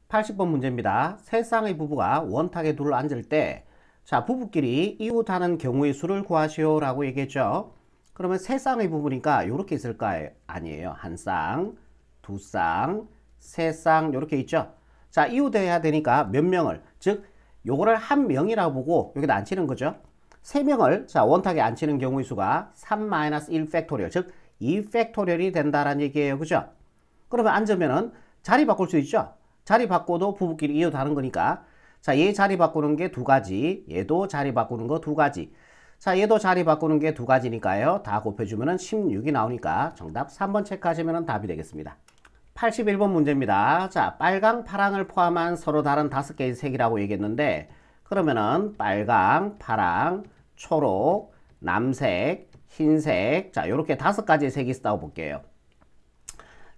80번 문제입니다. 세 쌍의 부부가 원탁에 둘러 앉을 때, 자, 부부끼리 이웃하는 경우의 수를 구하시오 라고 얘기했죠. 그러면 세 쌍의 부부니까 이렇게 있을까요? 아니에요. 한 쌍, 두 쌍, 세 쌍 이렇게 있죠. 자, 이웃해야 되니까 몇 명을, 즉 요거를 한 명이라고 보고 여기다 앉히는 거죠. 세 명을 자 원탁에 앉히는 경우의 수가 3-1 팩토리얼, 즉 2 팩토리얼이 된다라는 얘기예요. 그죠? 그러면 앉으면은 자리 바꿀 수 있죠. 자리 바꿔도 부부끼리 이웃하는 거니까, 자, 얘 자리 바꾸는 게 두 가지, 얘도 자리 바꾸는 거 두 가지. 자, 얘도 자리 바꾸는 게 두 가지니까요. 다 곱해주면은 16이 나오니까 정답 3번 체크하시면 답이 되겠습니다. 81번 문제입니다. 자, 빨강, 파랑을 포함한 서로 다른 5개의 색이라고 얘기했는데, 그러면은 빨강, 파랑, 초록, 남색, 흰색, 자, 요렇게 5가지의 색이 있다고 볼게요.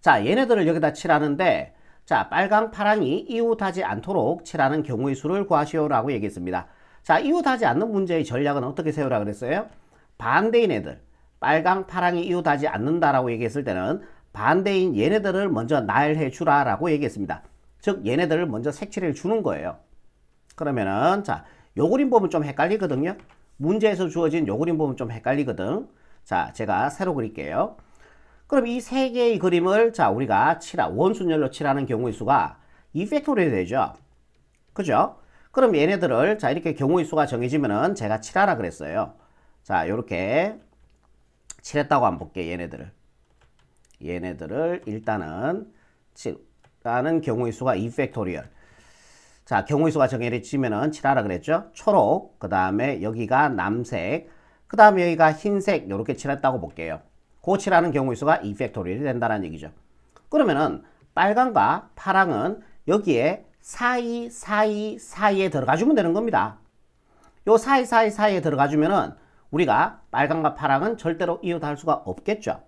자, 얘네들을 여기다 칠하는데, 자, 빨강, 파랑이 이웃하지 않도록 칠하는 경우의 수를 구하시오라고 얘기했습니다. 자, 이웃하지 않는 문제의 전략은 어떻게 세우라 그랬어요? 반대인 애들, 빨강, 파랑이 이웃하지 않는다라고 얘기했을 때는 반대인 얘네들을 먼저 나열해 주라라고 얘기했습니다. 즉, 얘네들을 먼저 색칠해 주는 거예요. 그러면은, 자, 요 그림 보면 좀 헷갈리거든요. 문제에서 주어진 요 그림 보면 좀 헷갈리거든. 자, 제가 새로 그릴게요. 그럼 이 세 개의 그림을 자 우리가 원순열로 칠하는 경우의 수가 2팩토리얼이 되죠. 그죠? 그럼 얘네들을 자 이렇게 경우의 수가 정해지면은 제가 칠하라 그랬어요. 자, 요렇게 칠했다고 한번 볼게요. 얘네들을 일단은 칠하는 경우의 수가 2팩토리얼. 자, 경우의 수가 정해지면은 칠하라 그랬죠. 초록, 그 다음에 여기가 남색, 그 다음에 여기가 흰색, 요렇게 칠했다고 볼게요. 고칠하는 경우의 수가 2팩토리얼이 된다는 얘기죠. 그러면은 빨강과 파랑은 여기에 사이에 들어가주면 되는 겁니다. 요 사이에 들어가주면은 우리가 빨강과 파랑은 절대로 이웃할 수가 없겠죠.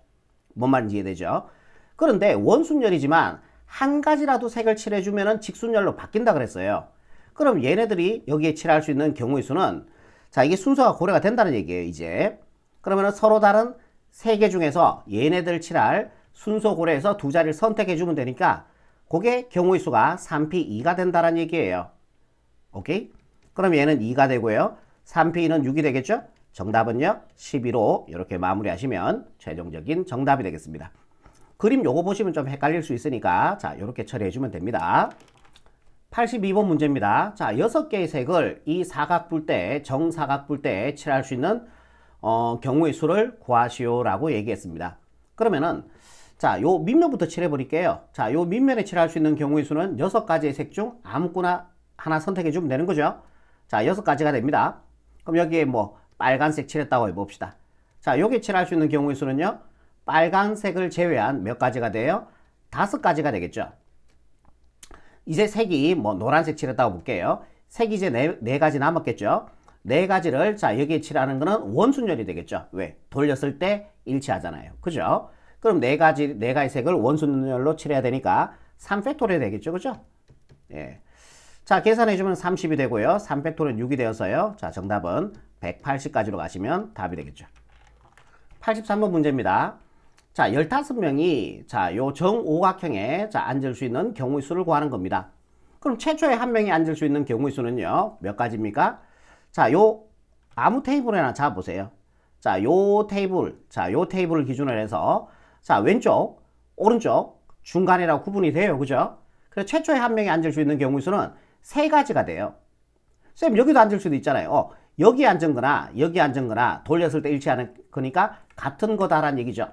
뭔 말인지 이해되죠? 그런데 원순열이지만 한 가지라도 색을 칠해주면은 직순열로 바뀐다 그랬어요. 그럼 얘네들이 여기에 칠할 수 있는 경우의 수는, 자, 이게 순서가 고려가 된다는 얘기예요, 이제. 그러면은 서로 다른 세 개 중에서 얘네들 칠할 순서 고려해서 두 자리를 선택해 주면 되니까 그게 경우의 수가 3p2가 된다는 얘기예요. 오케이? 그럼 얘는 2가 되고요. 3p는 6이 되겠죠? 정답은요 11로 이렇게 마무리하시면 최종적인 정답이 되겠습니다. 그림 요거 보시면 좀 헷갈릴 수 있으니까 자 이렇게 처리해 주면 됩니다. 82번 문제입니다. 자, 6개의 색을 이 사각뿔대, 정사각뿔대에 칠할 수 있는 경우의 수를 구하시오라고 얘기했습니다. 그러면은 자, 요 밑면부터 칠해 버릴게요. 자, 요 밑면에 칠할 수 있는 경우의 수는 6가지의 색 중 아무거나 하나 선택해 주면 되는 거죠. 자, 6가지가 됩니다. 그럼 여기에 뭐 빨간색 칠했다고 해 봅시다. 자, 여기 칠할 수 있는 경우의 수는요. 빨간색을 제외한 몇 가지가 돼요? 5가지가 되겠죠. 이제 색이 뭐 노란색 칠했다고 볼게요. 색이 이제 네 가지 남았겠죠. 네 가지를 자 여기에 칠하는 거는 원순열이 되겠죠. 왜? 돌렸을 때 일치하잖아요. 그죠? 그럼 네 가지 색을 원순열로 칠해야 되니까 3팩토리얼이 되겠죠. 그죠? 예. 자, 계산해주면 30이 되고요. 3팩토리얼 6이 되어서요. 자, 정답은 180까지로 가시면 답이 되겠죠. 83번 문제입니다. 자, 15명이 자, 요 정오각형에 자, 앉을 수 있는 경우의 수를 구하는 겁니다. 그럼 최초에 한 명이 앉을 수 있는 경우의 수는요. 몇 가지입니까? 자, 요 아무 테이블 하나 잡아보세요. 자, 요 테이블을 기준으로 해서 자, 왼쪽, 오른쪽, 중간이라고 구분이 돼요. 그죠? 그래서 최초에 한 명이 앉을 수 있는 경우의 수는 3가지가 돼요. 쌤, 여기도 앉을 수도 있잖아요. 여기 앉은 거나 여기 앉은 거나 돌렸을 때 일치하는 거니까 같은 거다라는 얘기죠.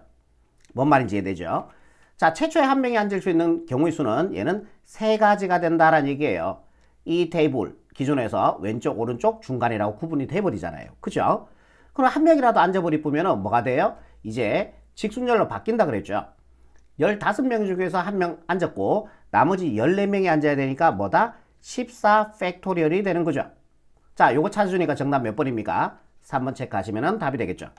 뭔 말인지 이해되죠? 자, 최초에 한 명이 앉을 수 있는 경우의 수는 얘는 3가지가 된다라는 얘기예요. 이 테이블 기준에서 왼쪽, 오른쪽, 중간이라고 구분이 돼버리잖아요. 그죠? 그럼 한 명이라도 앉아버리면 뭐가 돼요? 이제 직순열로 바뀐다 그랬죠. 15명 중에서 한 명 앉았고 나머지 14명이 앉아야 되니까 뭐다? 14팩토리얼이 되는 거죠. 자, 요거 찾아주니까 정답 몇 번입니까? 3번 체크하시면 답이 되겠죠.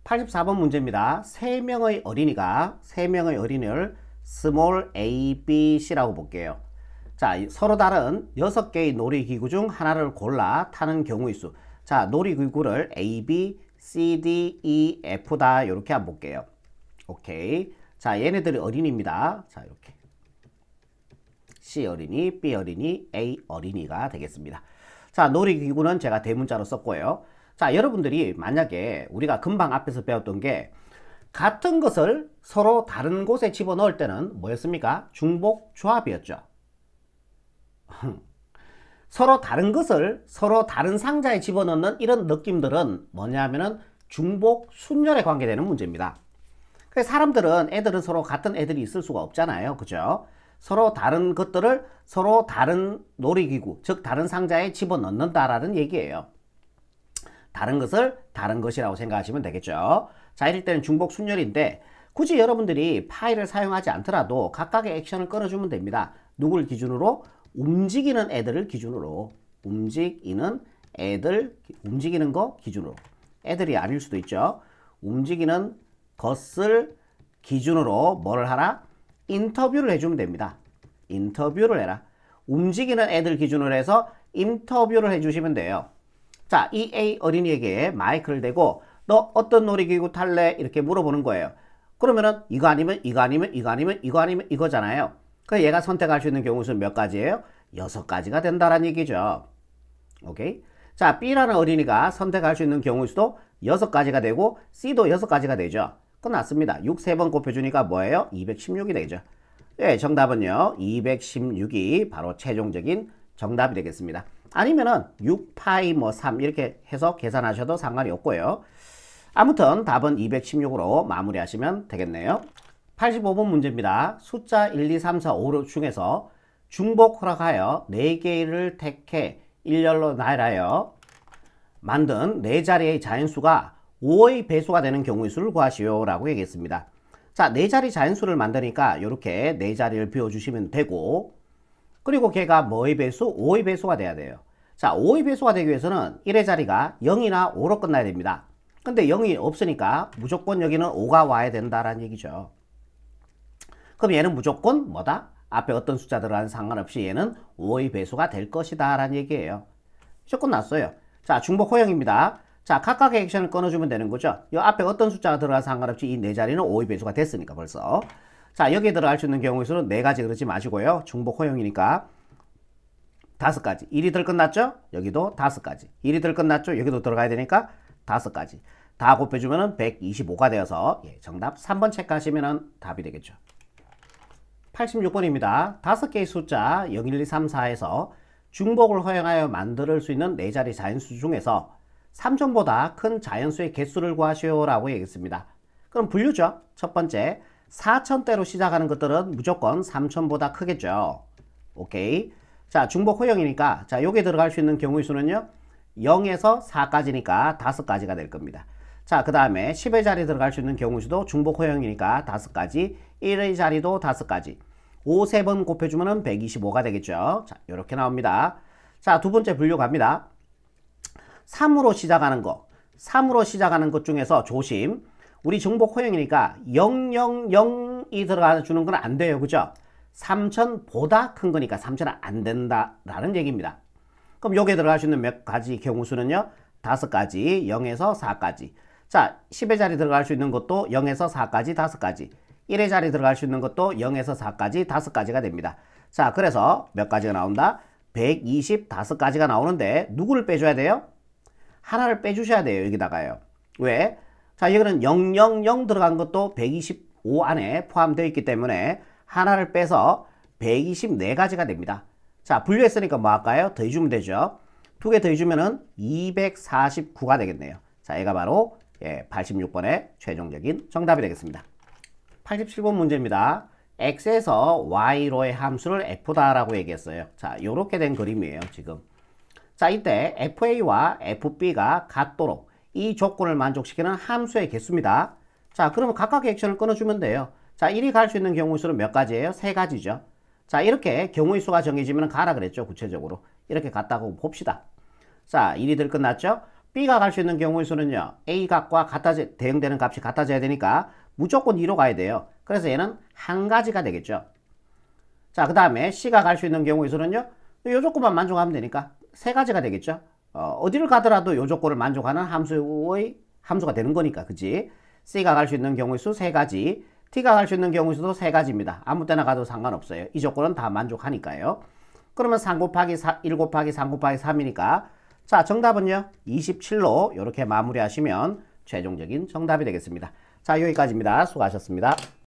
84번 문제입니다. 3명의 어린이를 small a, b, c라고 볼게요. 자, 서로 다른 6개의 놀이기구 중 하나를 골라 타는 경우의 수. 자, 놀이기구를 A, B, C, D, E, F다. 이렇게 한번 볼게요. 오케이. 자, 얘네들이 어린이입니다. 자, 이렇게. C 어린이, B 어린이, A 어린이가 되겠습니다. 자, 놀이기구는 제가 대문자로 썼고요. 자, 여러분들이 만약에 우리가 금방 앞에서 배웠던 게 같은 것을 서로 다른 곳에 집어넣을 때는 뭐였습니까? 중복 조합이었죠. 서로 다른 것을 서로 다른 상자에 집어넣는 이런 느낌들은 뭐냐면은 중복 순열에 관계되는 문제입니다. 그래서 사람들은 애들은 서로 같은 애들이 있을 수가 없잖아요. 그죠? 서로 다른 것들을 서로 다른 놀이기구, 즉 다른 상자에 집어넣는다라는 얘기예요. 다른 것을 다른 것이라고 생각하시면 되겠죠. 자, 이럴 때는 중복 순열인데 굳이 여러분들이 파일을 사용하지 않더라도 각각의 액션을 끊어주면 됩니다. 누굴 기준으로? 움직이는 애들을 기준으로. 움직이는 애들, 움직이는 거 기준으로. 애들이 아닐 수도 있죠. 움직이는 것을 기준으로 뭐를 하라? 인터뷰를 해주면 됩니다. 인터뷰를 해라. 움직이는 애들 기준으로 해서 인터뷰를 해주시면 돼요. 자, 이 A 어린이에게 마이크를 대고 너 어떤 놀이기구 탈래? 이렇게 물어보는 거예요. 그러면은 이거 아니면 이거 아니면 이거 아니면 이거 아니면 이거잖아요. 그래서 얘가 선택할 수 있는 경우 수는 몇 가지예요? 6가지가 된다라는 얘기죠. 오케이? 자, B라는 어린이가 선택할 수 있는 경우 수도 6가지가 되고 C도 6가지가 되죠. 끝났습니다. 6 3번 곱해주니까 뭐예요? 216이 되죠. 예, 정답은요. 216이 바로 최종적인 정답이 되겠습니다. 아니면은 6파이 뭐 3 이렇게 해서 계산하셔도 상관이 없고요. 아무튼 답은 216으로 마무리하시면 되겠네요. 85번 문제입니다. 숫자 1, 2, 3, 4, 5 중에서 중복 허락하여 4개를 택해 일렬로 나열하여 만든 4자리의 자연수가 5의 배수가 되는 경우의 수를 구하시오 라고 얘기했습니다. 자, 4자리 자연수를 만드니까 이렇게 4자리를 비워주시면 되고, 그리고 걔가 뭐의 배수? 5의 배수가 돼야 돼요. 자, 5의 배수가 되기 위해서는 1의 자리가 0이나 5로 끝나야 됩니다. 근데 0이 없으니까 무조건 여기는 5가 와야 된다라는 얘기죠. 그럼 얘는 무조건 뭐다? 앞에 어떤 숫자 들어가는 상관없이 얘는 5의 배수가 될 것이다 라는 얘기예요. 이제 끝났어요. 자, 중복 허용입니다. 자, 각각의 액션을 끊어주면 되는 거죠. 이 앞에 어떤 숫자가 들어가는 상관없이 이 4자리는 5의 배수가 됐으니까 벌써. 자, 여기에 들어갈 수 있는 경우의 수는 4가지 그러지 마시고요. 중복 허용이니까 5가지. 1이 들 끝났죠? 여기도 5가지. 1이 들 끝났죠? 여기도 들어가야 되니까 5가지. 다 곱해주면 125가 되어서 정답 3번 체크하시면 답이 되겠죠. 86번입니다. 5개의 숫자 0, 1, 2, 3, 4에서 중복을 허용하여 만들 수 있는 4자리 자연수 중에서 3천보다 큰 자연수의 개수를 구하시오 라고 얘기했습니다. 그럼 분류죠. 첫 번째 4천대로 시작하는 것들은 무조건 3천보다 크겠죠. 오케이. 자, 중복 허용이니까 자, 여기에 들어갈 수 있는 경우의 수는요 0에서 4까지니까 5가지가 될 겁니다. 자, 그 다음에 10의 자리 들어갈 수 있는 경우의 수도 중복 허용이니까 5가지, 1의 자리도 5가지. 5 3번 곱해주면 125가 되겠죠. 자, 이렇게 나옵니다. 자, 두 번째 분류 갑니다. 3으로 시작하는 거. 3으로 시작하는 것 중에서 조심. 우리 중복 허용이니까 000이 들어가주는 건 안 돼요. 그죠? 3천보다 큰 거니까 3천은 안 된다라는 얘기입니다. 그럼 여기에 들어갈 수 있는 몇 가지 경우 수는요? 5가지, 0에서 4까지. 자, 10의 자리 들어갈 수 있는 것도 0에서 4까지, 5가지. 1의 자리 들어갈 수 있는 것도 0에서 4까지, 5가지가 됩니다. 자, 그래서 몇 가지가 나온다? 125가지가 나오는데 누구를 빼줘야 돼요? 하나를 빼주셔야 돼요. 여기다가요. 왜? 자, 여기는 000 들어간 것도 125 안에 포함되어 있기 때문에 하나를 빼서 124가지가 됩니다. 자, 분류했으니까 뭐 할까요? 더해주면 되죠. 2개 더해주면은 249가 되겠네요. 자, 얘가 바로 86번의 최종적인 정답이 되겠습니다. 87번 문제입니다. x에서 y로의 함수를 f다라고 얘기했어요. 자, 요렇게 된 그림이에요, 지금. 자, 이때 fa와 fb가 같도록 이 조건을 만족시키는 함수의 개수입니다. 자, 그러면 각각의 액션을 끊어주면 돼요. 자, 1이 갈 수 있는 경우의 수는 몇 가지예요? 3가지죠. 자, 이렇게 경우의 수가 정해지면 가라 그랬죠, 구체적으로. 이렇게 갔다고 봅시다. 자, 1이 들 끝났죠? b가 갈 수 있는 경우의 수는요, a 값과 대응되는 값이 같아져야 되니까 무조건 2로 가야 돼요. 그래서 얘는 한 가지가 되겠죠. 자, 그 다음에 c가 갈 수 있는 경우의 수는요, 이 조건만 만족하면 되니까 3가지가 되겠죠. 어디를 가더라도 이 조건을 만족하는 함수가 되는 거니까, 그치? c가 갈 수 있는 경우의 수 3가지, t가 갈 수 있는 경우의 수도 세 가지입니다. 아무 때나 가도 상관없어요. 이 조건은 다 만족하니까요. 그러면 3 곱하기 1 곱하기 3 곱하기 3이니까 자, 정답은요. 27로 이렇게 마무리하시면 최종적인 정답이 되겠습니다. 자, 여기까지입니다. 수고하셨습니다.